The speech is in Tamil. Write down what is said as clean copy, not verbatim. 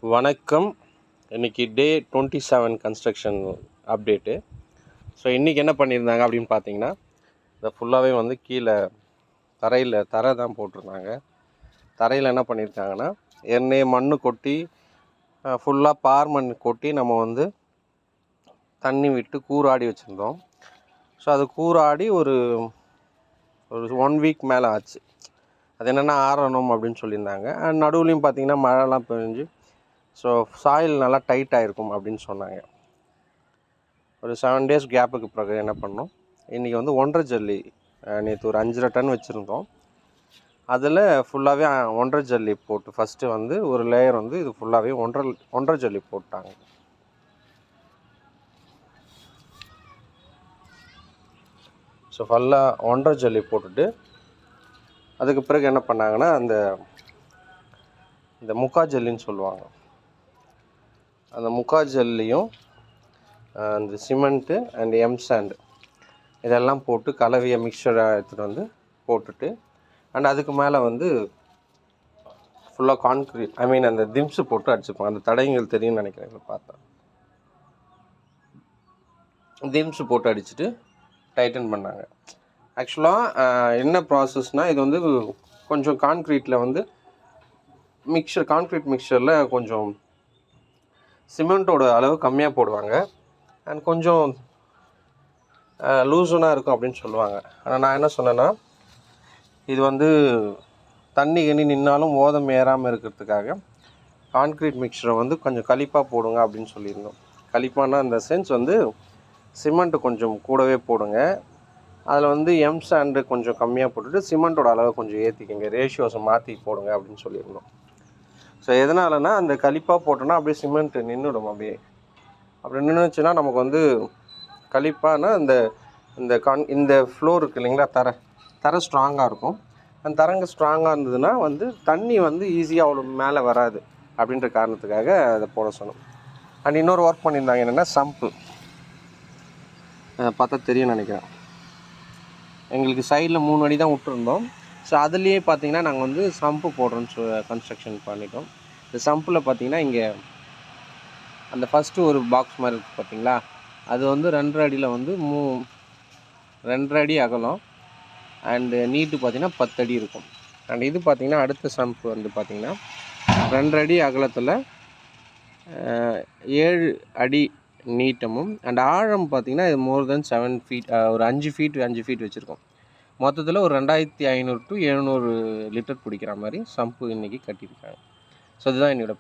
வணக்கம். இன்றைக்கி டே 27 கன்ஸ்ட்ரக்ஷன் அப்டேட்டு. ஸோ இன்றைக்கி என்ன பண்ணியிருந்தாங்க அப்படின்னு பார்த்தீங்கன்னா, இதை ஃபுல்லாகவே வந்து கீழே தரை தான் போட்டிருந்தாங்க. தரையில் என்ன பண்ணியிருக்காங்கன்னா, ஏற்கனவே மண் கொட்டி ஃபுல்லாக பார் மண் கொட்டி நம்ம வந்து தண்ணி விட்டு கூராடி வச்சுருந்தோம். ஸோ அது கூராடி ஒரு 1 வீக் மேலே ஆச்சு. அது என்னென்னா ஆறணும் அப்படின்னு சொல்லியிருந்தாங்க. அண்ட் நடுவுலையும் பார்த்திங்கன்னா மழைலாம் பெஞ்சு ஸோ சாயில் நல்லா டைட் ஆகிருக்கும் அப்படின்னு சொன்னாங்க. ஒரு 7 days கேப்புக்கு பிறகு என்ன பண்ணோம், இன்றைக்கி வந்து 1.5 ஜல்லி, நேற்று ஒரு 5.5 டன் வச்சுருந்தோம். அதில் ஃபுல்லாகவே 1.5 ஜல்லி போட்டு ஃபஸ்ட்டு வந்து ஒரு லேயர் வந்து இது ஃபுல்லாகவே 1.5 ஜல்லி போட்டாங்க. ஸோ ஃபுல்லாக 1.5 ஜல்லி போட்டுட்டு அதுக்கு பிறகு என்ன பண்ணாங்கன்னா, இந்த முக்கா ஜல்லின்னு சொல்லுவாங்க, அந்த முக்கா ஜல்லியும் அந்த சிமெண்ட்டு அண்ட் எம்சாண்டு இதெல்லாம் போட்டு கலவைய மிக்சராக எடுத்துகிட்டு வந்து போட்டுட்டு, அண்ட் அதுக்கு மேலே வந்து ஃபுல்லாக கான்க்ரீட் அந்த திம்ஸு போட்டு அடிச்சுப்போம். அந்த தடைங்கள் தெரியும்னு நினைக்கிறேன். இதை பார்த்தா திம்ஸு போட்டு அடிச்சுட்டு டைட்டன் பண்ணாங்க. ஆக்சுவலாக என்ன ப்ராசஸ்னால், இது வந்து கொஞ்சம் கான்க்ரீட்டில் வந்து கான்க்ரீட் மிக்சரில் கொஞ்சம் சிமெண்ட்டோட அளவு கம்மியாக போடுவாங்க அண்ட் கொஞ்சம் லூஸனாக இருக்கும் அப்படின்னு சொல்லுவாங்க. ஆனால் நான் என்ன சொன்னேன்னா, இது வந்து தண்ணி நின்னாலும் ஓதம் ஏறாமல் இருக்கிறதுக்காக கான்க்ரீட் மிக்சரை வந்து கொஞ்சம் களிப்பாக போடுங்க அப்படின்னு சொல்லியிருந்தோம். களிப்பானா இந்த சென்ஸ் வந்து சிமெண்ட்டு கொஞ்சம் கூடவே போடுங்க, அதில் வந்து எம்சாண்டு கொஞ்சம் கம்மியாக போட்டுட்டு சிமெண்ட்டோட அளவை கொஞ்சம் ஏற்றிக்கங்க, ரேஷியோஸை மாற்றி போடுங்க அப்படின்னு சொல்லியிருந்தோம். ஸோ எதனாலனா, அந்த களிப்பாக போட்டோன்னா அப்படியே சிமெண்ட்டு நின்றுடும். அப்படி நின்றுச்சுன்னா நமக்கு வந்து களிப்பானா இந்த ஃப்ளோர் இருக்குது இல்லைங்களா, தரை ஸ்ட்ராங்காக இருக்கும். அந்த தரங்க ஸ்ட்ராங்காக இருந்ததுன்னா வந்து தண்ணி வந்து ஈஸியாக அவ்வளோ மேலே வராது அப்படின்ற காரணத்துக்காக அதை போட சொன்னோம். அண்ட் இன்னொரு ஒர்க் பண்ணியிருந்தாங்க, என்னென்னா சம்பு. பார்த்தா தெரியும் நினைக்கிறேன். எங்களுக்கு சைடில் 3 அடி தான் விட்டுருந்தோம். ஸோ அதுலேயே பார்த்திங்கன்னா நாங்கள் வந்து சம்பு போடுறோன்னு கன்ஸ்ட்ரக்ஷன் பண்ணிட்டோம். இந்த சம்பில் பார்த்திங்கன்னா இங்கே அந்த ஃபஸ்ட்டு ஒரு பாக்ஸ் மாதிரி இருக்குது பார்த்திங்களா, அது வந்து 2.5 அடியில் வந்து 2.5 அடி அகலம் அண்டு நீட்டு பார்த்திங்கன்னா 10 அடி இருக்கும். அண்ட் இது பார்த்திங்கன்னா அடுத்த சம்பு வந்து பார்த்திங்கன்னா 2.5 அடி அகலத்தில் 7 அடி நீட்டமும் அண்ட் ஆழம் பார்த்திங்கன்னா இது மோர் தென் 7 feet, ஒரு 5 feet வச்சுருக்கோம். மொத்தத்தில் ஒரு 2500 to 700 லிட்டர் பிடிக்கிற மாதிரி சம்பு இன்றைக்கி கட்டியிருக்காங்க. ஸோ இதுதான் என்னோடய